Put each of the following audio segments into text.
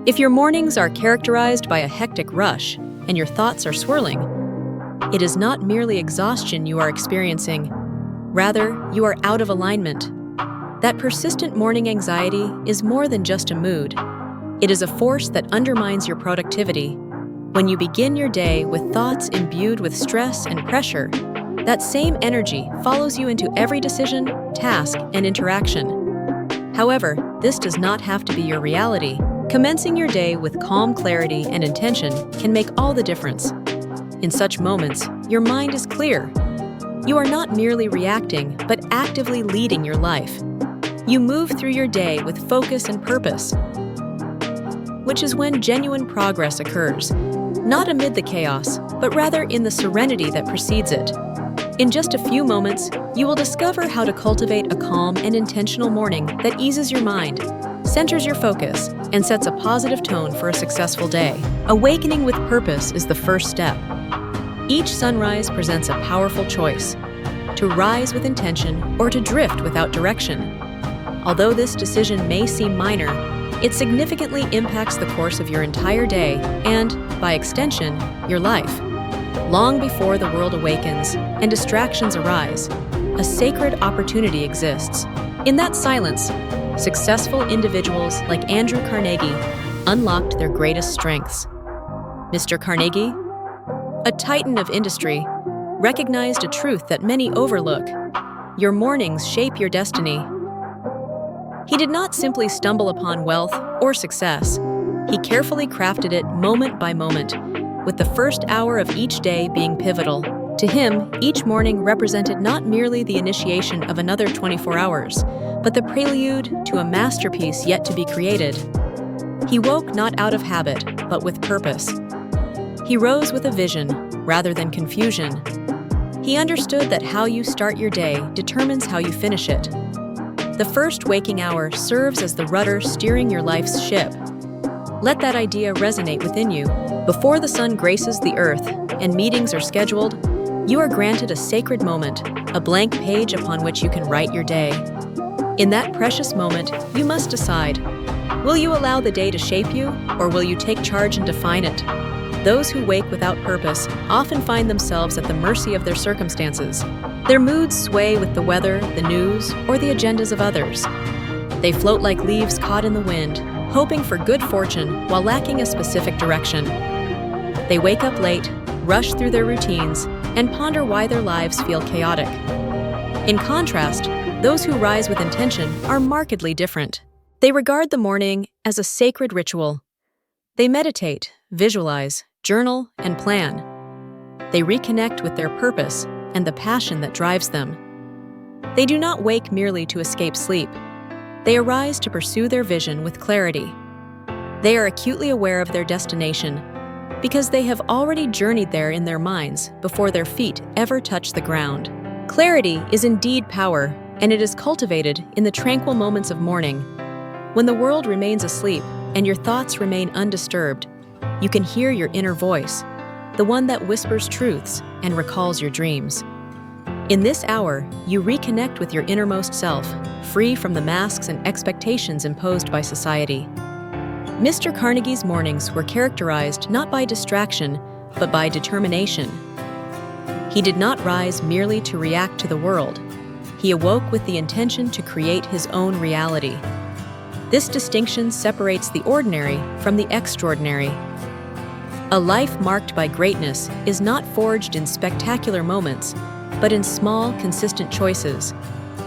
If your mornings are characterized by a hectic rush and your thoughts are swirling, it is not merely exhaustion you are experiencing. Rather, you are out of alignment. That persistent morning anxiety is more than just a mood. It is a force that undermines your productivity. When you begin your day with thoughts imbued with stress and pressure, that same energy follows you into every decision, task, and interaction. However, this does not have to be your reality. Commencing your day with calm clarity and intention can make all the difference. In such moments, your mind is clear. You are not merely reacting, but actively leading your life. You move through your day with focus and purpose, which is when genuine progress occurs, not amid the chaos, but rather in the serenity that precedes it. In just a few moments, you will discover how to cultivate a calm and intentional morning that eases your mind, centers your focus, and sets a positive tone for a successful day. Awakening with purpose is the first step. Each sunrise presents a powerful choice: to rise with intention or to drift without direction. Although this decision may seem minor, it significantly impacts the course of your entire day and, by extension, your life. Long before the world awakens and distractions arise, a sacred opportunity exists. In that silence, successful individuals like Andrew Carnegie unlocked their greatest strengths. Mr. Carnegie, a titan of industry, recognized a truth that many overlook: your mornings shape your destiny. He did not simply stumble upon wealth or success. He carefully crafted it moment by moment, with the first hour of each day being pivotal. To him, each morning represented not merely the initiation of another 24 hours, but the prelude to a masterpiece yet to be created. He woke not out of habit, but with purpose. He rose with a vision, rather than confusion. He understood that how you start your day determines how you finish it. The first waking hour serves as the rudder steering your life's ship. Let that idea resonate within you. Before the sun graces the earth and meetings are scheduled, you are granted a sacred moment, a blank page upon which you can write your day. In that precious moment, you must decide: will you allow the day to shape you, or will you take charge and define it? Those who wake without purpose often find themselves at the mercy of their circumstances. Their moods sway with the weather, the news, or the agendas of others. They float like leaves caught in the wind, hoping for good fortune while lacking a specific direction. They wake up late, rush through their routines, and ponder why their lives feel chaotic. In contrast, those who rise with intention are markedly different. They regard the morning as a sacred ritual. They meditate, visualize, journal, and plan. They reconnect with their purpose and the passion that drives them. They do not wake merely to escape sleep. They arise to pursue their vision with clarity. They are acutely aware of their destination because they have already journeyed there in their minds before their feet ever touch the ground. Clarity is indeed power, and it is cultivated in the tranquil moments of morning. When the world remains asleep and your thoughts remain undisturbed, you can hear your inner voice, the one that whispers truths and recalls your dreams. In this hour, you reconnect with your innermost self, free from the masks and expectations imposed by society. Mr. Carnegie's mornings were characterized not by distraction, but by determination. He did not rise merely to react to the world. He awoke with the intention to create his own reality. This distinction separates the ordinary from the extraordinary. A life marked by greatness is not forged in spectacular moments, but in small, consistent choices,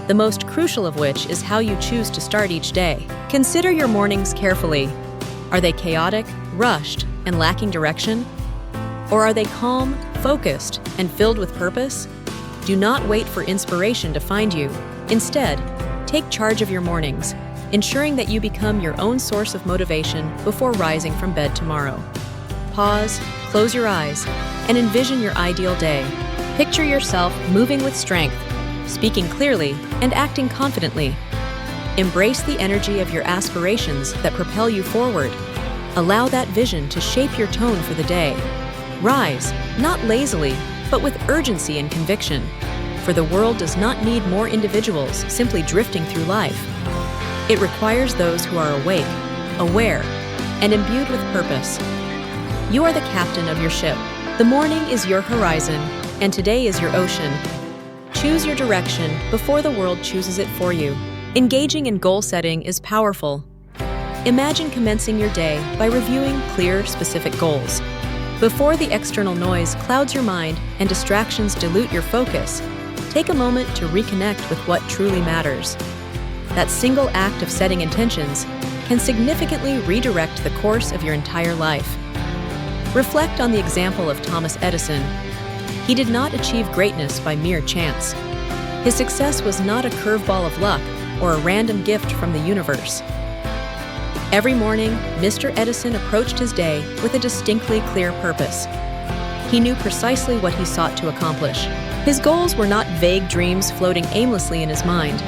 the most crucial of which is how you choose to start each day. Consider your mornings carefully. Are they chaotic, rushed, and lacking direction? Or are they calm, focused, and filled with purpose? Do not wait for inspiration to find you. Instead, take charge of your mornings, ensuring that you become your own source of motivation before rising from bed tomorrow. Pause, close your eyes, and envision your ideal day. Picture yourself moving with strength, speaking clearly, and acting confidently. Embrace the energy of your aspirations that propel you forward. Allow that vision to shape your tone for the day. Rise, not lazily, but with urgency and conviction. For the world does not need more individuals simply drifting through life. It requires those who are awake, aware, and imbued with purpose. You are the captain of your ship. The morning is your horizon, and today is your ocean. Choose your direction before the world chooses it for you. Engaging in goal setting is powerful. Imagine commencing your day by reviewing clear, specific goals. Before the external noise clouds your mind and distractions dilute your focus, take a moment to reconnect with what truly matters. That single act of setting intentions can significantly redirect the course of your entire life. Reflect on the example of Thomas Edison. He did not achieve greatness by mere chance. His success was not a curveball of luck or a random gift from the universe. Every morning, Mr. Edison approached his day with a distinctly clear purpose. He knew precisely what he sought to accomplish. His goals were not vague dreams floating aimlessly in his mind.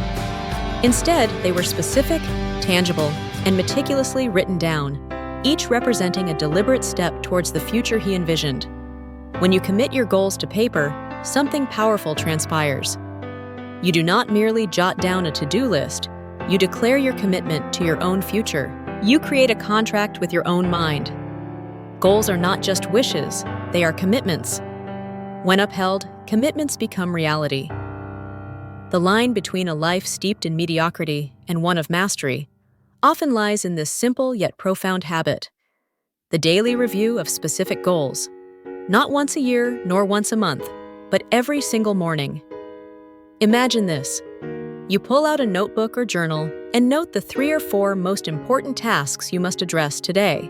Instead, they were specific, tangible, and meticulously written down, each representing a deliberate step towards the future he envisioned. When you commit your goals to paper, something powerful transpires. You do not merely jot down a to-do list, you declare your commitment to your own future. You create a contract with your own mind. Goals are not just wishes, they are commitments. When upheld, commitments become reality. The line between a life steeped in mediocrity and one of mastery often lies in this simple yet profound habit: the daily review of specific goals. Not once a year nor once a month, but every single morning. Imagine this. You pull out a notebook or journal and note the 3 or 4 most important tasks you must address today.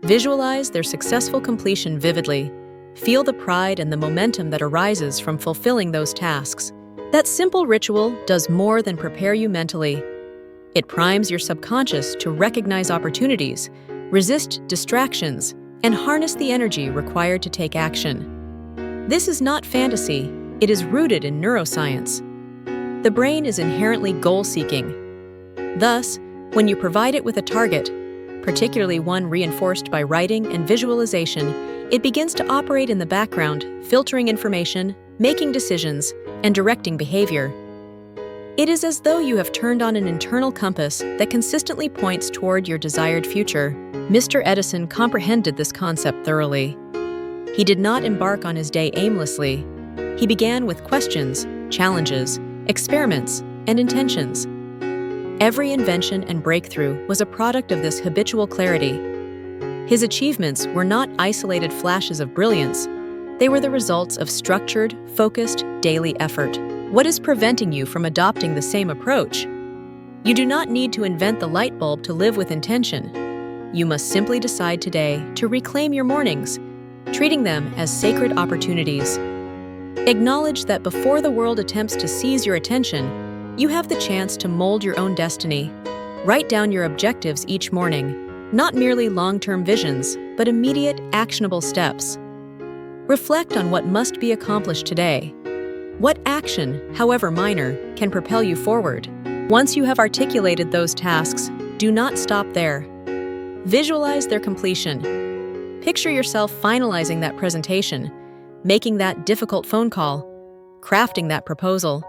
Visualize their successful completion vividly. Feel the pride and the momentum that arises from fulfilling those tasks. That simple ritual does more than prepare you mentally. It primes your subconscious to recognize opportunities, resist distractions, and harness the energy required to take action. This is not fantasy, it is rooted in neuroscience. The brain is inherently goal-seeking. Thus, when you provide it with a target, particularly one reinforced by writing and visualization, it begins to operate in the background, filtering information, making decisions, and directing behavior. It is as though you have turned on an internal compass that consistently points toward your desired future. Mr. Edison comprehended this concept thoroughly. He did not embark on his day aimlessly. He began with questions, challenges, experiments, and intentions. Every invention and breakthrough was a product of this habitual clarity. His achievements were not isolated flashes of brilliance. They were the results of structured, focused, daily effort. What is preventing you from adopting the same approach? You do not need to invent the light bulb to live with intention. You must simply decide today to reclaim your mornings, treating them as sacred opportunities. Acknowledge that before the world attempts to seize your attention, you have the chance to mold your own destiny. Write down your objectives each morning, not merely long-term visions, but immediate, actionable steps. Reflect on what must be accomplished today. What action, however minor, can propel you forward? Once you have articulated those tasks, do not stop there. Visualize their completion. Picture yourself finalizing that presentation, making that difficult phone call, crafting that proposal,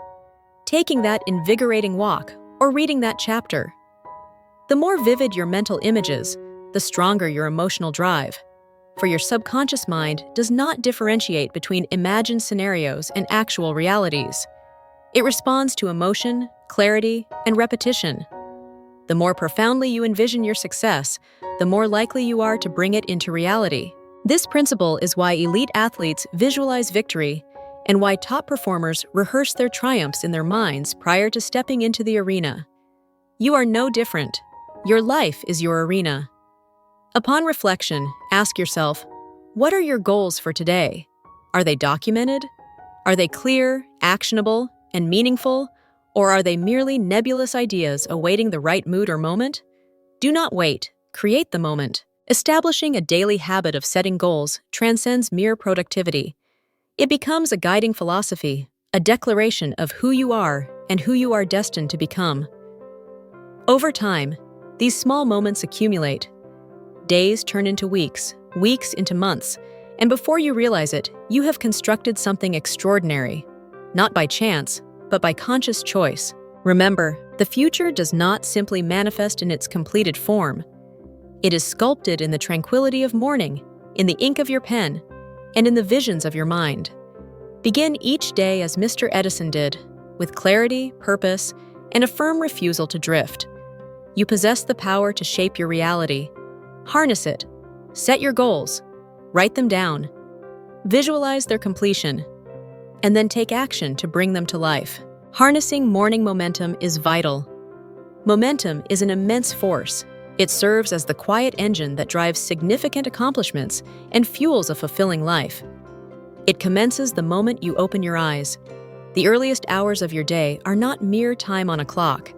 taking that invigorating walk, or reading that chapter. The more vivid your mental images, the stronger your emotional drive. For your subconscious mind does not differentiate between imagined scenarios and actual realities. It responds to emotion, clarity, and repetition. The more profoundly you envision your success, the more likely you are to bring it into reality. This principle is why elite athletes visualize victory and why top performers rehearse their triumphs in their minds prior to stepping into the arena. You are no different. Your life is your arena. Upon reflection, ask yourself, what are your goals for today? Are they documented? Are they clear, actionable, and meaningful? Or are they merely nebulous ideas awaiting the right mood or moment? Do not wait. Create the moment. Establishing a daily habit of setting goals transcends mere productivity. It becomes a guiding philosophy, a declaration of who you are and who you are destined to become. Over time, these small moments accumulate. Days turn into weeks, weeks into months, and before you realize it, you have constructed something extraordinary, not by chance, but by conscious choice. Remember, the future does not simply manifest in its completed form. It is sculpted in the tranquility of morning, in the ink of your pen, and in the visions of your mind. Begin each day as Mr. Edison did, with clarity, purpose, and a firm refusal to drift. You possess the power to shape your reality. Harness it. Set your goals. Write them down. Visualize their completion, and then take action to bring them to life. Harnessing morning momentum is vital. Momentum is an immense force. It serves as the quiet engine that drives significant accomplishments and fuels a fulfilling life. It commences the moment you open your eyes. The earliest hours of your day are not mere time on a clock.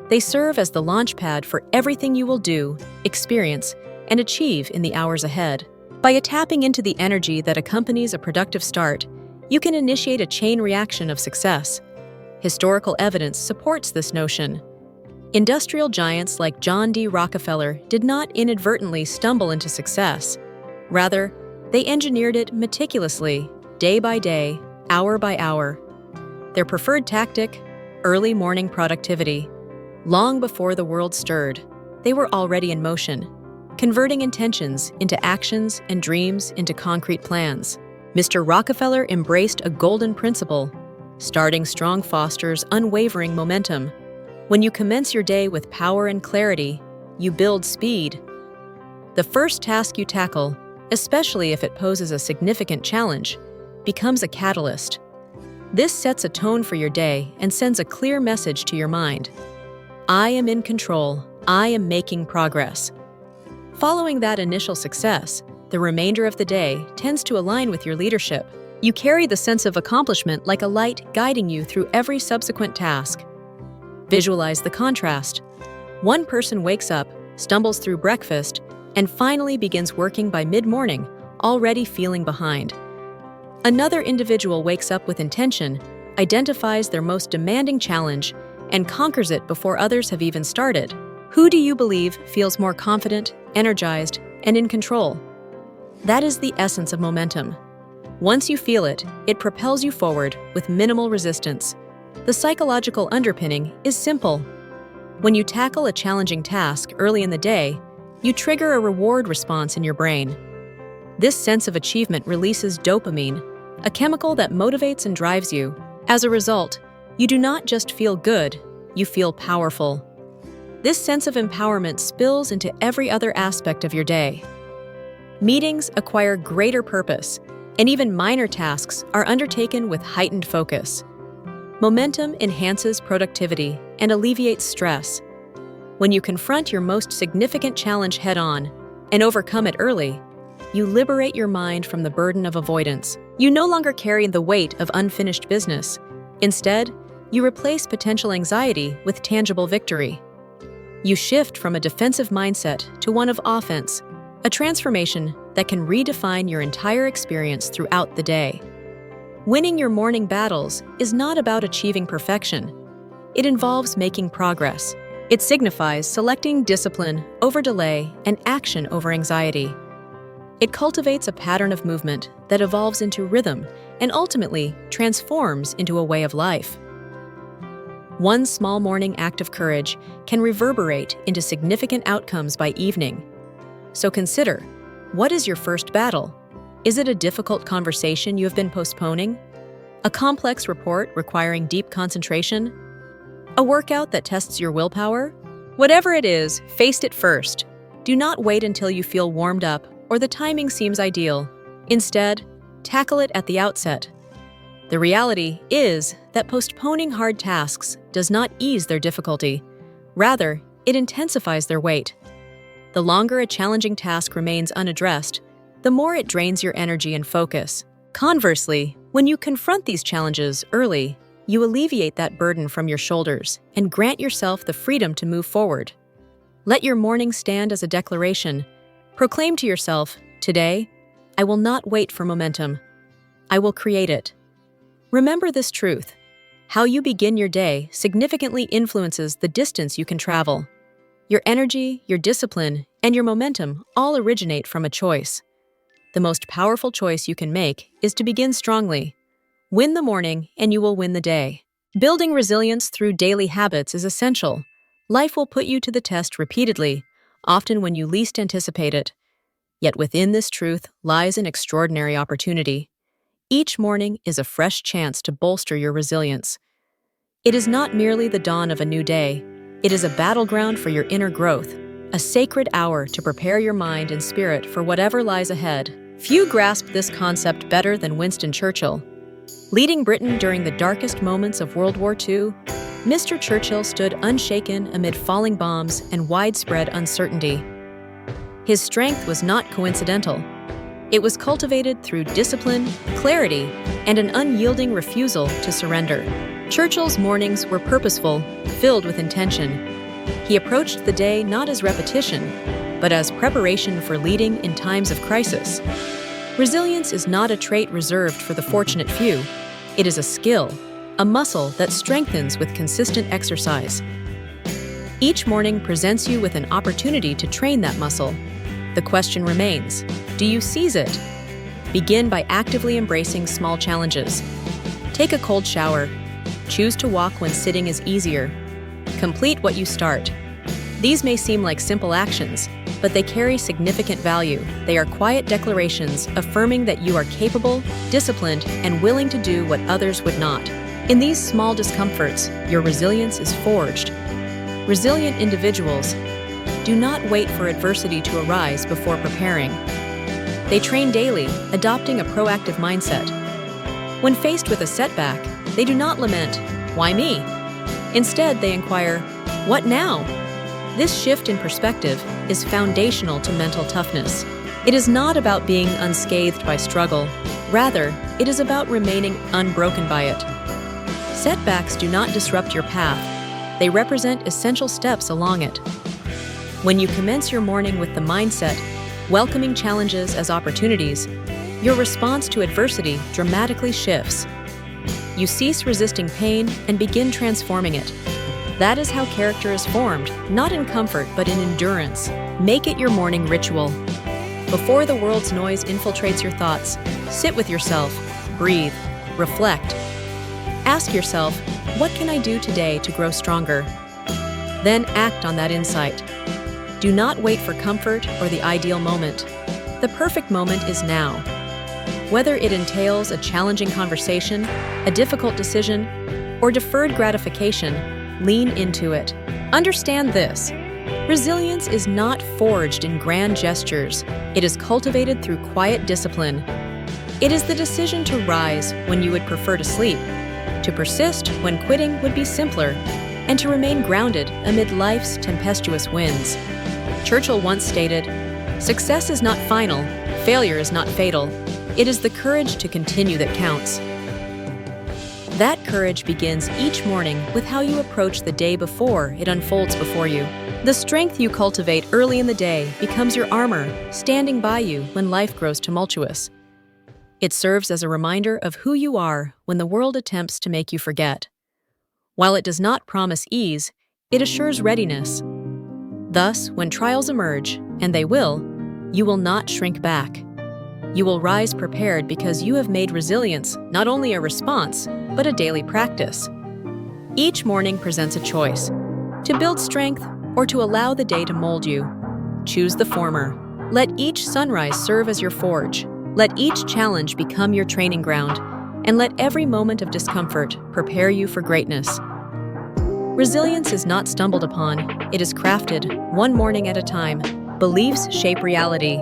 They serve as the launchpad for everything you will do, experience, and achieve in the hours ahead. By tapping into the energy that accompanies a productive start, you can initiate a chain reaction of success. Historical evidence supports this notion. Industrial giants like John D. Rockefeller did not inadvertently stumble into success. Rather, they engineered it meticulously, day by day, hour by hour. Their preferred tactic? Early morning productivity. Long before the world stirred, they were already in motion, converting intentions into actions and dreams into concrete plans. Mr. Rockefeller embraced a golden principle. Starting strong fosters unwavering momentum. When you commence your day with power and clarity, you build speed. The first task you tackle, especially if it poses a significant challenge, becomes a catalyst. This sets a tone for your day and sends a clear message to your mind. I am in control. I am making progress. Following that initial success, the remainder of the day tends to align with your leadership. You carry the sense of accomplishment like a light guiding you through every subsequent task. Visualize the contrast. One person wakes up, stumbles through breakfast, and finally begins working by mid-morning, already feeling behind. Another individual wakes up with intention, identifies their most demanding challenge, and conquers it before others have even started. Who do you believe feels more confident, energized, and in control? That is the essence of momentum. Once you feel it, it propels you forward with minimal resistance. The psychological underpinning is simple. When you tackle a challenging task early in the day, you trigger a reward response in your brain. This sense of achievement releases dopamine, a chemical that motivates and drives you. As a result, you do not just feel good, you feel powerful. This sense of empowerment spills into every other aspect of your day. Meetings acquire greater purpose, and even minor tasks are undertaken with heightened focus. Momentum enhances productivity and alleviates stress. When you confront your most significant challenge head-on and overcome it early, you liberate your mind from the burden of avoidance. You no longer carry the weight of unfinished business. Instead, you replace potential anxiety with tangible victory. You shift from a defensive mindset to one of offense, a transformation that can redefine your entire experience throughout the day. Winning your morning battles is not about achieving perfection. It involves making progress. It signifies selecting discipline over delay and action over anxiety. It cultivates a pattern of movement that evolves into rhythm and ultimately transforms into a way of life. One small morning act of courage can reverberate into significant outcomes by evening. So consider, what is your first battle? Is it a difficult conversation you have been postponing? A complex report requiring deep concentration? A workout that tests your willpower? Whatever it is, face it first. Do not wait until you feel warmed up or the timing seems ideal. Instead, tackle it at the outset. The reality is that postponing hard tasks does not ease their difficulty. Rather, it intensifies their weight. The longer a challenging task remains unaddressed, the more it drains your energy and focus. Conversely, when you confront these challenges early, you alleviate that burden from your shoulders and grant yourself the freedom to move forward. Let your morning stand as a declaration. Proclaim to yourself, today, I will not wait for momentum. I will create it. Remember this truth. How you begin your day significantly influences the distance you can travel. Your energy, your discipline, and your momentum all originate from a choice. The most powerful choice you can make is to begin strongly. Win the morning, and you will win the day. Building resilience through daily habits is essential. Life will put you to the test repeatedly, often when you least anticipate it. Yet within this truth lies an extraordinary opportunity. Each morning is a fresh chance to bolster your resilience. It is not merely the dawn of a new day. It is a battleground for your inner growth, a sacred hour to prepare your mind and spirit for whatever lies ahead. Few grasp this concept better than Winston Churchill. Leading Britain during the darkest moments of World War II, Mr. Churchill stood unshaken amid falling bombs and widespread uncertainty. His strength was not coincidental. It was cultivated through discipline, clarity, and an unyielding refusal to surrender. Churchill's mornings were purposeful, filled with intention. He approached the day not as repetition, but as preparation for leading in times of crisis. Resilience is not a trait reserved for the fortunate few. It is a skill, a muscle that strengthens with consistent exercise. Each morning presents you with an opportunity to train that muscle. The question remains, do you seize it? Begin by actively embracing small challenges. Take a cold shower. Choose to walk when sitting is easier. Complete what you start. These may seem like simple actions, but they carry significant value. They are quiet declarations affirming that you are capable, disciplined, and willing to do what others would not. In these small discomforts, your resilience is forged. Resilient individuals do not wait for adversity to arise before preparing. They train daily, adopting a proactive mindset. When faced with a setback, they do not lament, "Why me?" Instead, they inquire, "What now?" This shift in perspective is foundational to mental toughness. It is not about being unscathed by struggle. Rather, it is about remaining unbroken by it. Setbacks do not disrupt your path. They represent essential steps along it. When you commence your morning with the mindset, welcoming challenges as opportunities, your response to adversity dramatically shifts. You cease resisting pain and begin transforming it. That is how character is formed, not in comfort but in endurance. Make it your morning ritual. Before the world's noise infiltrates your thoughts, sit with yourself, breathe, reflect. Ask yourself, what can I do today to grow stronger? Then act on that insight. Do not wait for comfort or the ideal moment. The perfect moment is now. Whether it entails a challenging conversation, a difficult decision, or deferred gratification, lean into it. Understand this. Resilience is not forged in grand gestures. It is cultivated through quiet discipline. It is the decision to rise when you would prefer to sleep, to persist when quitting would be simpler, and to remain grounded amid life's tempestuous winds. Churchill once stated, "Success is not final, failure is not fatal. It is the courage to continue that counts." That courage begins each morning with how you approach the day before it unfolds before you. The strength you cultivate early in the day becomes your armor, standing by you when life grows tumultuous. It serves as a reminder of who you are when the world attempts to make you forget. While it does not promise ease, it assures readiness. Thus, when trials emerge, and they will, you will not shrink back. You will rise prepared because you have made resilience not only a response, but a daily practice. Each morning presents a choice: to build strength or to allow the day to mold you. Choose the former. Let each sunrise serve as your forge. Let each challenge become your training ground, and let every moment of discomfort prepare you for greatness. Resilience is not stumbled upon, it is crafted, one morning at a time. Beliefs shape reality.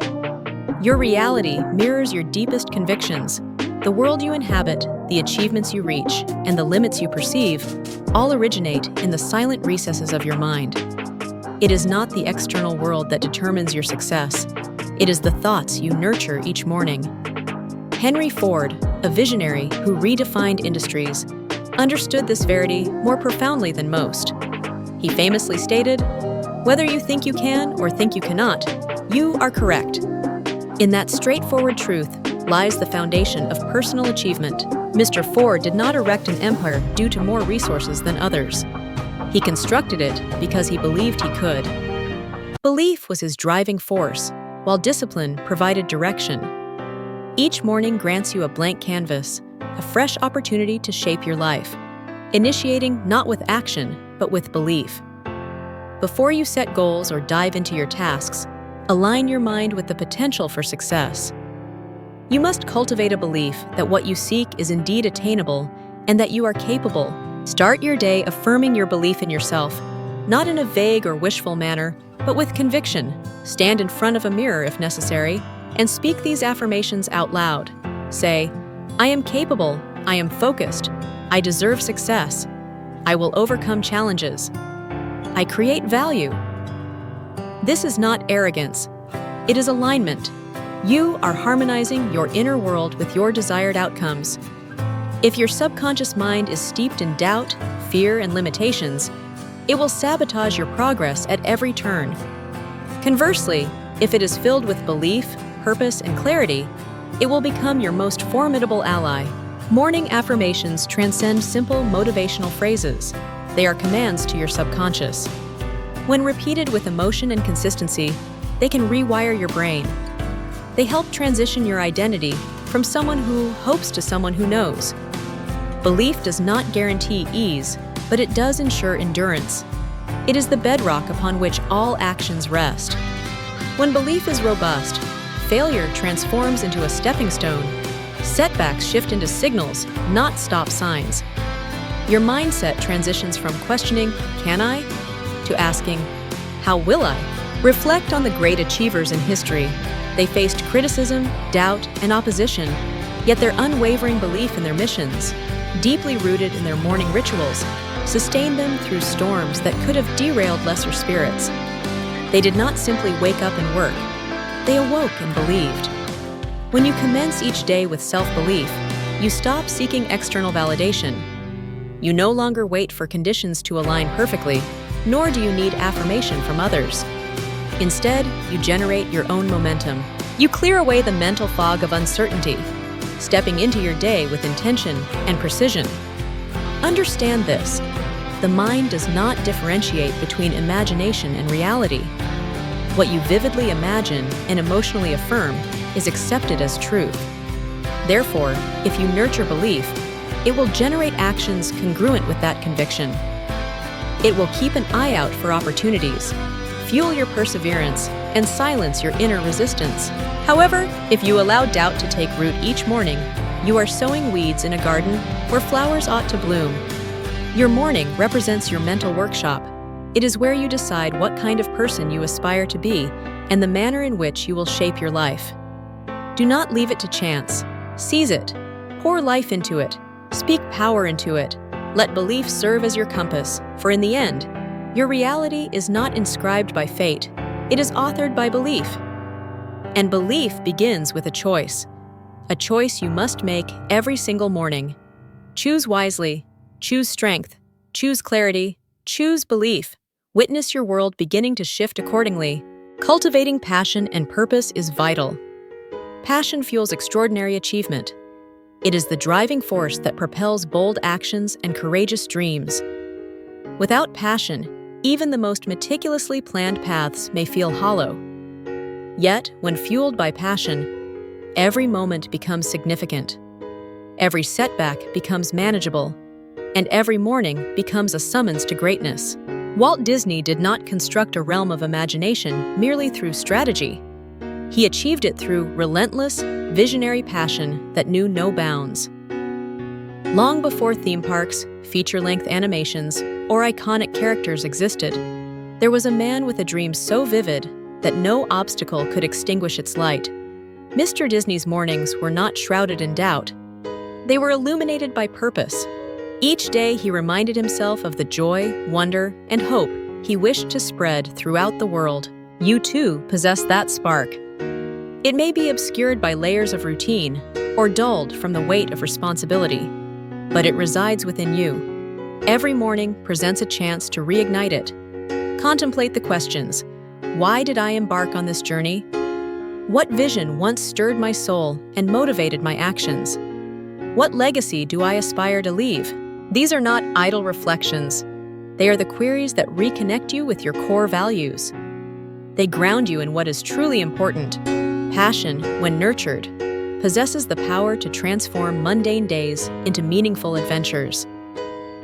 Your reality mirrors your deepest convictions. The world you inhabit, the achievements you reach, and the limits you perceive all originate in the silent recesses of your mind. It is not the external world that determines your success. It is the thoughts you nurture each morning. Henry Ford, a visionary who redefined industries, understood this verity more profoundly than most. He famously stated, "Whether you think you can or think you cannot, you are correct." In that straightforward truth lies the foundation of personal achievement. Mr. Ford did not erect an empire due to more resources than others. He constructed it because he believed he could. Belief was his driving force, while discipline provided direction. Each morning grants you a blank canvas, a fresh opportunity to shape your life, initiating not with action, but with belief. Before you set goals or dive into your tasks, align your mind with the potential for success. You must cultivate a belief that what you seek is indeed attainable and that you are capable. Start your day affirming your belief in yourself, not in a vague or wishful manner, but with conviction. Stand in front of a mirror if necessary, and speak these affirmations out loud. Say, "I am capable, I am focused, I deserve success, I will overcome challenges, I create value." This is not arrogance, it is alignment. You are harmonizing your inner world with your desired outcomes. If your subconscious mind is steeped in doubt, fear, and limitations, it will sabotage your progress at every turn. Conversely, if it is filled with belief, purpose, and clarity, it will become your most formidable ally. Morning affirmations transcend simple motivational phrases. They are commands to your subconscious. When repeated with emotion and consistency, they can rewire your brain. They help transition your identity from someone who hopes to someone who knows. Belief does not guarantee ease, but it does ensure endurance. It is the bedrock upon which all actions rest. When belief is robust, failure transforms into a stepping stone. Setbacks shift into signals, not stop signs. Your mindset transitions from questioning, "Can I?" to asking, "How will I?" Reflect on the great achievers in history. They faced criticism, doubt, and opposition, yet their unwavering belief in their missions, deeply rooted in their morning rituals, sustained them through storms that could have derailed lesser spirits. They did not simply wake up and work. They awoke and believed. When you commence each day with self-belief, you stop seeking external validation. You no longer wait for conditions to align perfectly, nor do you need affirmation from others. Instead, you generate your own momentum. You clear away the mental fog of uncertainty, stepping into your day with intention and precision. Understand this: the mind does not differentiate between imagination and reality. What you vividly imagine and emotionally affirm is accepted as truth. Therefore, if you nurture belief, it will generate actions congruent with that conviction. It will keep an eye out for opportunities, fuel your perseverance, and silence your inner resistance. However, if you allow doubt to take root each morning, you are sowing weeds in a garden where flowers ought to bloom. Your morning represents your mental workshop. It is where you decide what kind of person you aspire to be and the manner in which you will shape your life. Do not leave it to chance. Seize it. Pour life into it. Speak power into it. Let belief serve as your compass, for in the end, your reality is not inscribed by fate. It is authored by belief. And belief begins with a choice you must make every single morning. Choose wisely. Choose strength. Choose clarity. Choose belief. Witness your world beginning to shift accordingly. Cultivating passion and purpose is vital. Passion fuels extraordinary achievement. It is the driving force that propels bold actions and courageous dreams. Without passion, even the most meticulously planned paths may feel hollow. Yet, when fueled by passion, every moment becomes significant. Every setback becomes manageable, and every morning becomes a summons to greatness. Walt Disney did not construct a realm of imagination merely through strategy. He achieved it through relentless, visionary passion that knew no bounds. Long before theme parks, feature-length animations, or iconic characters existed, there was a man with a dream so vivid that no obstacle could extinguish its light. Mr. Disney's mornings were not shrouded in doubt. They were illuminated by purpose. Each day he reminded himself of the joy, wonder, and hope he wished to spread throughout the world. You too possess that spark. It may be obscured by layers of routine or dulled from the weight of responsibility, but it resides within you. Every morning presents a chance to reignite it. Contemplate the questions: why did I embark on this journey? What vision once stirred my soul and motivated my actions? What legacy do I aspire to leave? These are not idle reflections. They are the queries that reconnect you with your core values. They ground you in what is truly important. Passion, when nurtured, possesses the power to transform mundane days into meaningful adventures.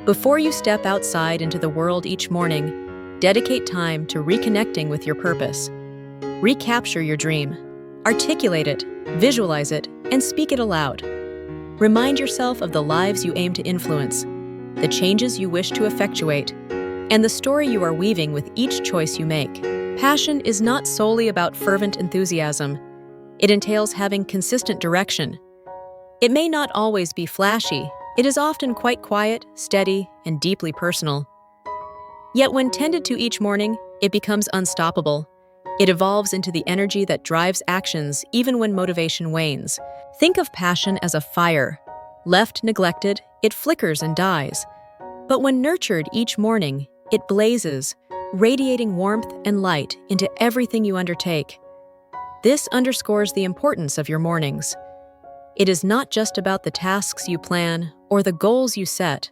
Before you step outside into the world each morning, Dedicate time to reconnecting with your purpose. Recapture your dream. Articulate it, visualize it, and speak it aloud. Remind yourself of the lives you aim to influence, the changes you wish to effectuate, and the story you are weaving with each choice you make. Passion is not solely about fervent enthusiasm. It entails having consistent direction. It may not always be flashy. It is often quite quiet, steady, and deeply personal. Yet when tended to each morning, it becomes unstoppable. It evolves into the energy that drives actions even when motivation wanes. Think of passion as a fire. Left neglected, it flickers and dies. But when nurtured each morning, it blazes, radiating warmth and light into everything you undertake. This underscores the importance of your mornings. It is not just about the tasks you plan or the goals you set,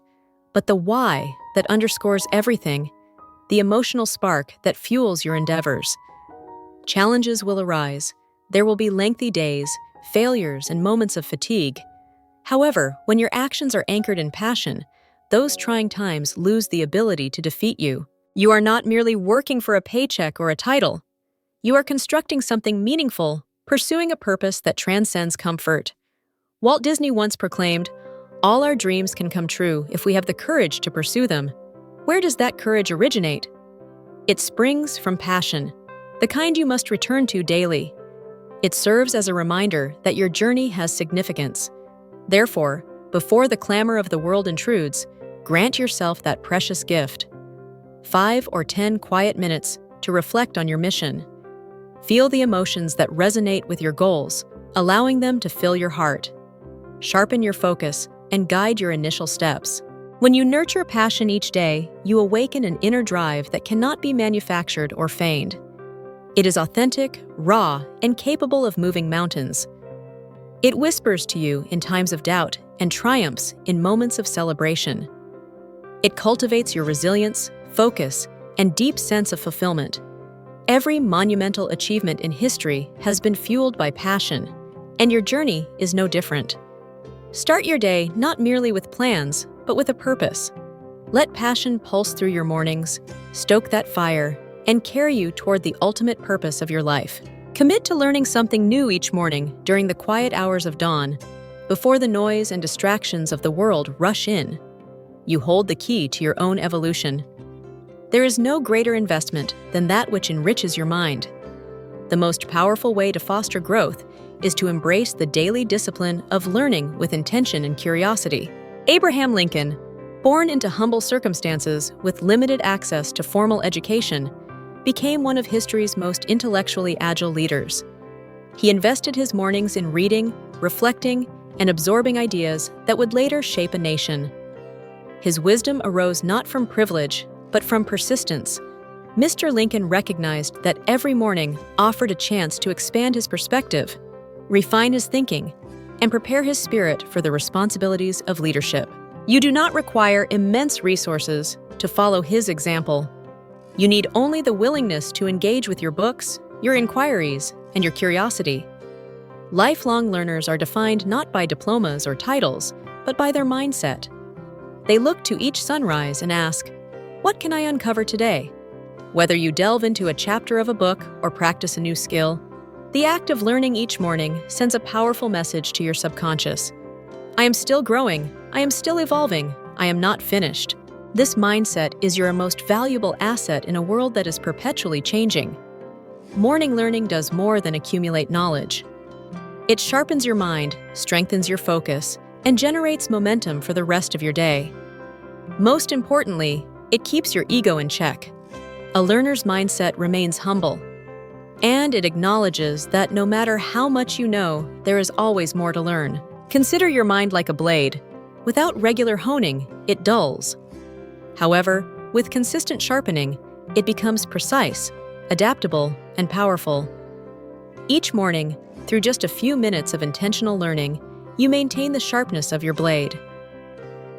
but the why that underscores everything, the emotional spark that fuels your endeavors. Challenges will arise. There will be lengthy days, failures, and moments of fatigue. However, when your actions are anchored in passion, those trying times lose the ability to defeat you. You are not merely working for a paycheck or a title. You are constructing something meaningful, pursuing a purpose that transcends comfort. Walt Disney once proclaimed, "All our dreams can come true if we have the courage to pursue them." Where does that courage originate? It springs from passion, the kind you must return to daily. It serves as a reminder that your journey has significance. Therefore, before the clamor of the world intrudes, grant yourself that precious gift. 5 or 10 quiet minutes to reflect on your mission. Feel the emotions that resonate with your goals, allowing them to fill your heart. Sharpen your focus and guide your initial steps. When you nurture passion each day, you awaken an inner drive that cannot be manufactured or feigned. It is authentic, raw, and capable of moving mountains. It whispers to you in times of doubt and triumphs in moments of celebration. It cultivates your resilience, focus, and deep sense of fulfillment. Every monumental achievement in history has been fueled by passion, and your journey is no different. Start your day not merely with plans, but with a purpose. Let passion pulse through your mornings, stoke that fire, and carry you toward the ultimate purpose of your life. Commit to learning something new each morning during the quiet hours of dawn, before the noise and distractions of the world rush in. You hold the key to your own evolution. There is no greater investment than that which enriches your mind. The most powerful way to foster growth is to embrace the daily discipline of learning with intention and curiosity. Abraham Lincoln, born into humble circumstances with limited access to formal education, became one of history's most intellectually agile leaders. He invested his mornings in reading, reflecting, and absorbing ideas that would later shape a nation. His wisdom arose not from privilege, but from persistence. Mr. Lincoln recognized that every morning offered a chance to expand his perspective, refine his thinking, and prepare his spirit for the responsibilities of leadership. You do not require immense resources to follow his example. You need only the willingness to engage with your books, your inquiries, and your curiosity. Lifelong learners are defined not by diplomas or titles, but by their mindset. They look to each sunrise and ask, "What can I uncover today?" Whether you delve into a chapter of a book or practice a new skill, the act of learning each morning sends a powerful message to your subconscious. I am still growing, I am still evolving, I am not finished. This mindset is your most valuable asset in a world that is perpetually changing. Morning learning does more than accumulate knowledge. It sharpens your mind, strengthens your focus, and generates momentum for the rest of your day. Most importantly, it keeps your ego in check. A learner's mindset remains humble, and it acknowledges that no matter how much you know, there is always more to learn. Consider your mind like a blade. Without regular honing, it dulls. However, with consistent sharpening, it becomes precise, adaptable, and powerful. Each morning, through just a few minutes of intentional learning, you maintain the sharpness of your blade.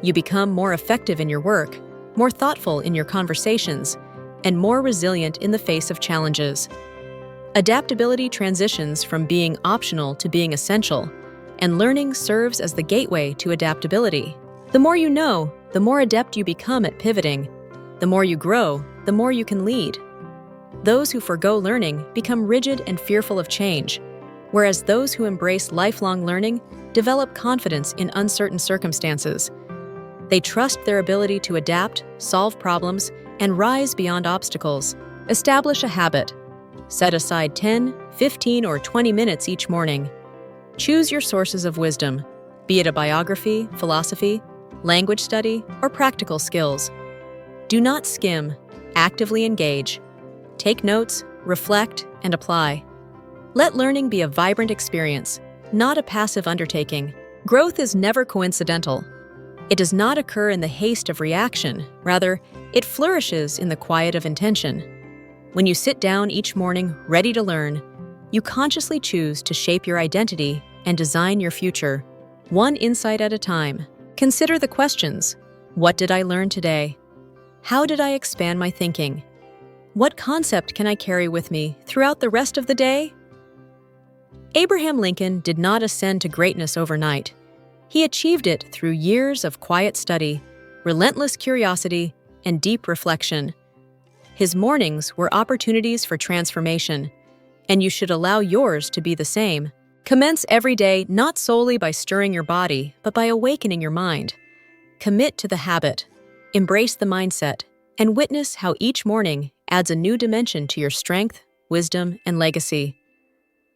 You become more effective in your work, more thoughtful in your conversations, and more resilient in the face of challenges. Adaptability transitions from being optional to being essential, and learning serves as the gateway to adaptability. The more you know, the more adept you become at pivoting. The more you grow, the more you can lead. Those who forgo learning become rigid and fearful of change, whereas those who embrace lifelong learning develop confidence in uncertain circumstances. They trust their ability to adapt, solve problems, and rise beyond obstacles. Establish a habit. Set aside 10, 15, or 20 minutes each morning. Choose your sources of wisdom, be it a biography, philosophy, language study, or practical skills. Do not skim, actively engage. Take notes, reflect, and apply. Let learning be a vibrant experience, not a passive undertaking. Growth is never coincidental. It does not occur in the haste of reaction. Rather, it flourishes in the quiet of intention. When you sit down each morning ready to learn, you consciously choose to shape your identity and design your future, one insight at a time. Consider the questions. What did I learn today? How did I expand my thinking? What concept can I carry with me throughout the rest of the day? Abraham Lincoln did not ascend to greatness overnight. He achieved it through years of quiet study, relentless curiosity, and deep reflection. His mornings were opportunities for transformation, and you should allow yours to be the same. Commence every day not solely by stirring your body, but by awakening your mind. Commit to the habit, embrace the mindset, and witness how each morning adds a new dimension to your strength, wisdom, and legacy.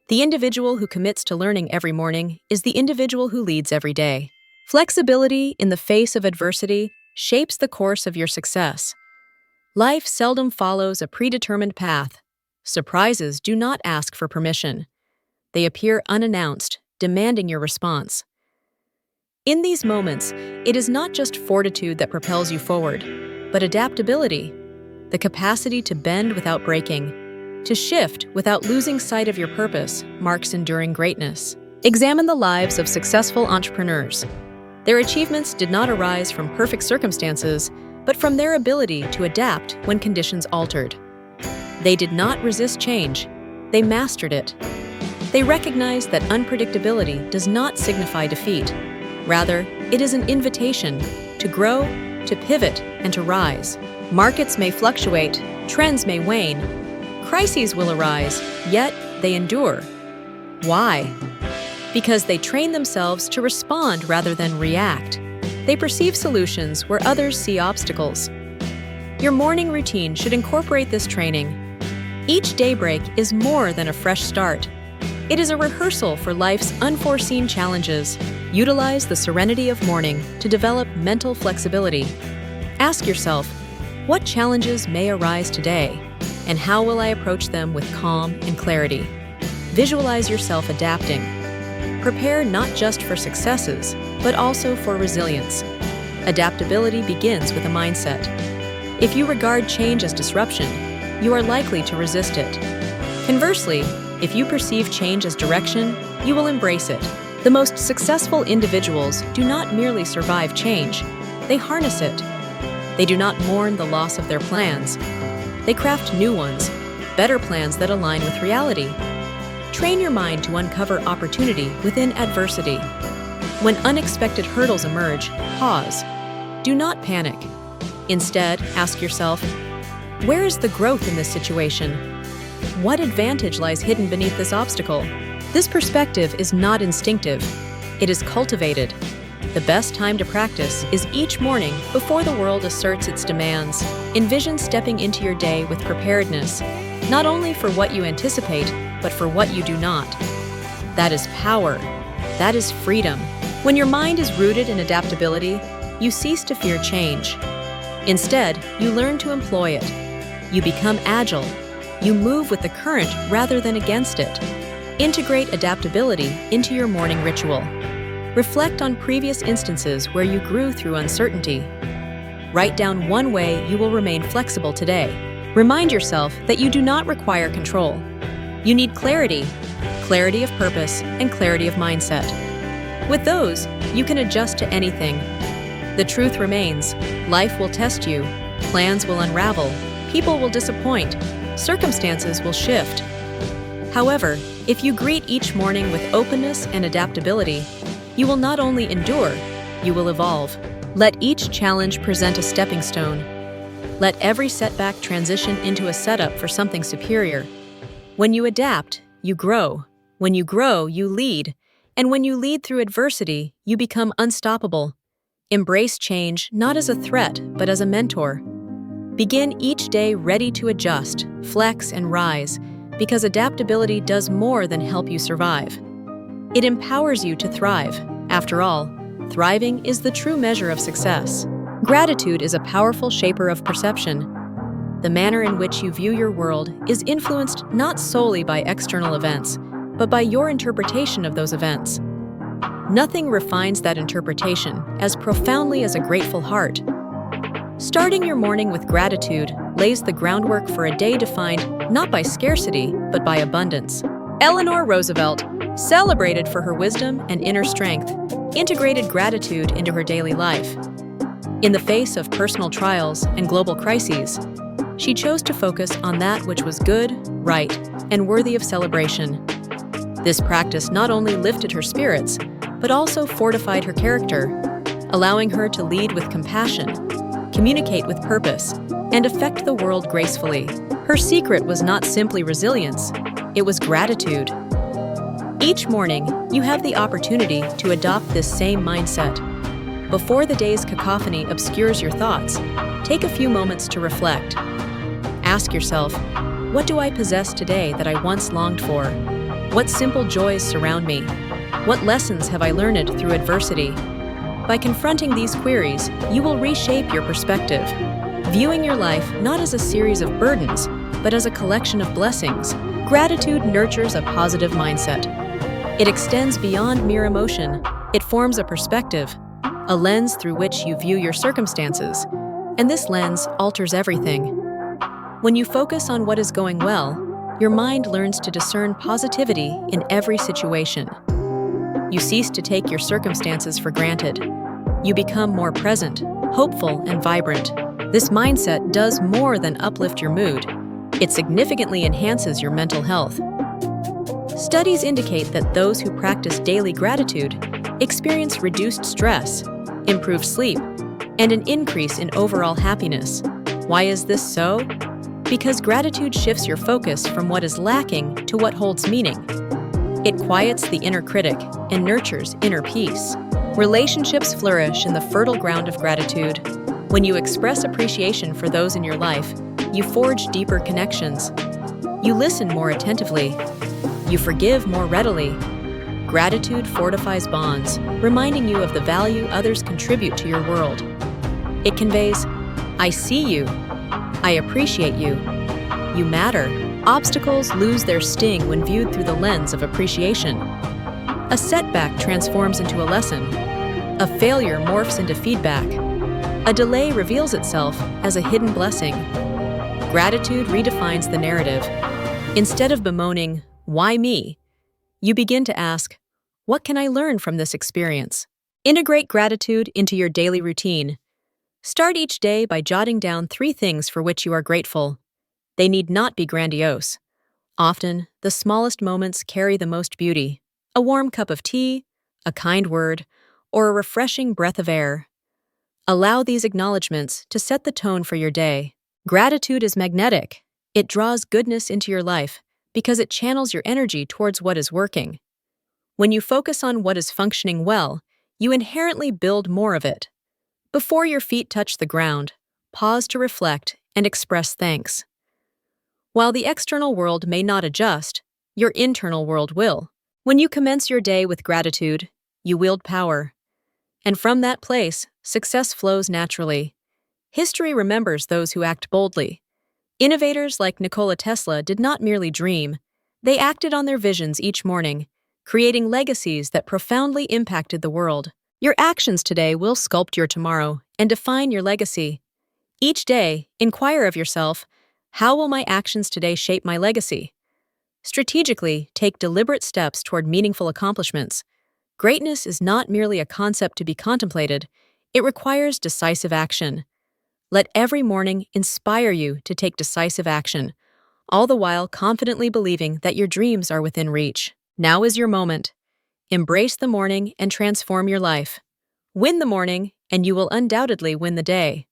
The individual who commits to learning every morning is the individual who leads every day. Flexibility in the face of adversity shapes the course of your success. Life seldom follows a predetermined path. Surprises do not ask for permission. They appear unannounced, demanding your response. In these moments, it is not just fortitude that propels you forward, but adaptability, the capacity to bend without breaking. To shift without losing sight of your purpose marks enduring greatness. Examine the lives of successful entrepreneurs. Their achievements did not arise from perfect circumstances, but from their ability to adapt when conditions altered. They did not resist change. They mastered it. They recognized that unpredictability does not signify defeat. Rather, it is an invitation to grow, to pivot, and to rise. Markets may fluctuate, trends may wane, crises will arise, yet they endure. Why? Because they train themselves to respond rather than react. They perceive solutions where others see obstacles. Your morning routine should incorporate this training. Each daybreak is more than a fresh start. It is a rehearsal for life's unforeseen challenges. Utilize the serenity of morning to develop mental flexibility. Ask yourself, what challenges may arise today? And how will I approach them with calm and clarity? Visualize yourself adapting. Prepare not just for successes, but also for resilience. Adaptability begins with a mindset. If you regard change as disruption, you are likely to resist it. Conversely, if you perceive change as direction, you will embrace it. The most successful individuals do not merely survive change, they harness it. They do not mourn the loss of their plans. They craft new ones, better plans that align with reality. Train your mind to uncover opportunity within adversity. When unexpected hurdles emerge, pause. Do not panic. Instead, ask yourself, where is the growth in this situation? What advantage lies hidden beneath this obstacle? This perspective is not instinctive. It is cultivated. The best time to practice is each morning before the world asserts its demands. Envision stepping into your day with preparedness, not only for what you anticipate, but for what you do not. That is power. That is freedom. When your mind is rooted in adaptability, you cease to fear change. Instead, you learn to employ it. You become agile. You move with the current rather than against it. Integrate adaptability into your morning ritual. Reflect on previous instances where you grew through uncertainty. Write down one way you will remain flexible today. Remind yourself that you do not require control. You need clarity of purpose, and clarity of mindset. With those, you can adjust to anything. The truth remains, life will test you, plans will unravel, people will disappoint, circumstances will shift. However, if you greet each morning with openness and adaptability, you will not only endure, you will evolve. Let each challenge present a stepping stone. Let every setback transition into a setup for something superior. When you adapt, you grow. When you grow, you lead. And when you lead through adversity, you become unstoppable. Embrace change not as a threat, but as a mentor. Begin each day ready to adjust, flex, and rise, because adaptability does more than help you survive. It empowers you to thrive. After all, thriving is the true measure of success. Gratitude is a powerful shaper of perception. The manner in which you view your world is influenced not solely by external events, but by your interpretation of those events. Nothing refines that interpretation as profoundly as a grateful heart. Starting your morning with gratitude lays the groundwork for a day defined not by scarcity, but by abundance. Eleanor Roosevelt, celebrated for her wisdom and inner strength, integrated gratitude into her daily life. In the face of personal trials and global crises, she chose to focus on that which was good, right, and worthy of celebration. This practice not only lifted her spirits, but also fortified her character, allowing her to lead with compassion, communicate with purpose, and affect the world gracefully. Her secret was not simply resilience, it was gratitude. Each morning, you have the opportunity to adopt this same mindset. Before the day's cacophony obscures your thoughts, take a few moments to reflect. Ask yourself, what do I possess today that I once longed for? What simple joys surround me? What lessons have I learned through adversity? By confronting these queries, you will reshape your perspective, viewing your life not as a series of burdens, but as a collection of blessings. Gratitude nurtures a positive mindset. It extends beyond mere emotion. It forms a perspective, a lens through which you view your circumstances, and this lens alters everything. When you focus on what is going well, your mind learns to discern positivity in every situation. You cease to take your circumstances for granted. You become more present, hopeful, and vibrant. This mindset does more than uplift your mood. It significantly enhances your mental health. Studies indicate that those who practice daily gratitude experience reduced stress, improved sleep, and an increase in overall happiness. Why is this so? Because gratitude shifts your focus from what is lacking to what holds meaning. It quiets the inner critic and nurtures inner peace. Relationships flourish in the fertile ground of gratitude. When you express appreciation for those in your life, you forge deeper connections. You listen more attentively. You forgive more readily. Gratitude fortifies bonds, reminding you of the value others contribute to your world. It conveys, I see you. I appreciate you. You matter. Obstacles lose their sting when viewed through the lens of appreciation. A setback transforms into a lesson. A failure morphs into feedback. A delay reveals itself as a hidden blessing. Gratitude redefines the narrative. Instead of bemoaning, why me? You begin to ask, what can I learn from this experience? Integrate gratitude into your daily routine. Start each day by jotting down 3 things for which you are grateful. They need not be grandiose. Often, the smallest moments carry the most beauty. A warm cup of tea, a kind word, or a refreshing breath of air. Allow these acknowledgments to set the tone for your day. Gratitude is magnetic. It draws goodness into your life because it channels your energy towards what is working. When you focus on what is functioning well, you inherently build more of it. Before your feet touch the ground, pause to reflect and express thanks. While the external world may not adjust, your internal world will. When you commence your day with gratitude, you wield power. And from that place, success flows naturally. History remembers those who act boldly. Innovators like Nikola Tesla did not merely dream, they acted on their visions each morning, creating legacies that profoundly impacted the world. Your actions today will sculpt your tomorrow and define your legacy. Each day, inquire of yourself, how will my actions today shape my legacy? Strategically, take deliberate steps toward meaningful accomplishments. Greatness is not merely a concept to be contemplated, it requires decisive action. Let every morning inspire you to take decisive action, all the while confidently believing that your dreams are within reach. Now is your moment. Embrace the morning and transform your life. Win the morning, and you will undoubtedly win the day.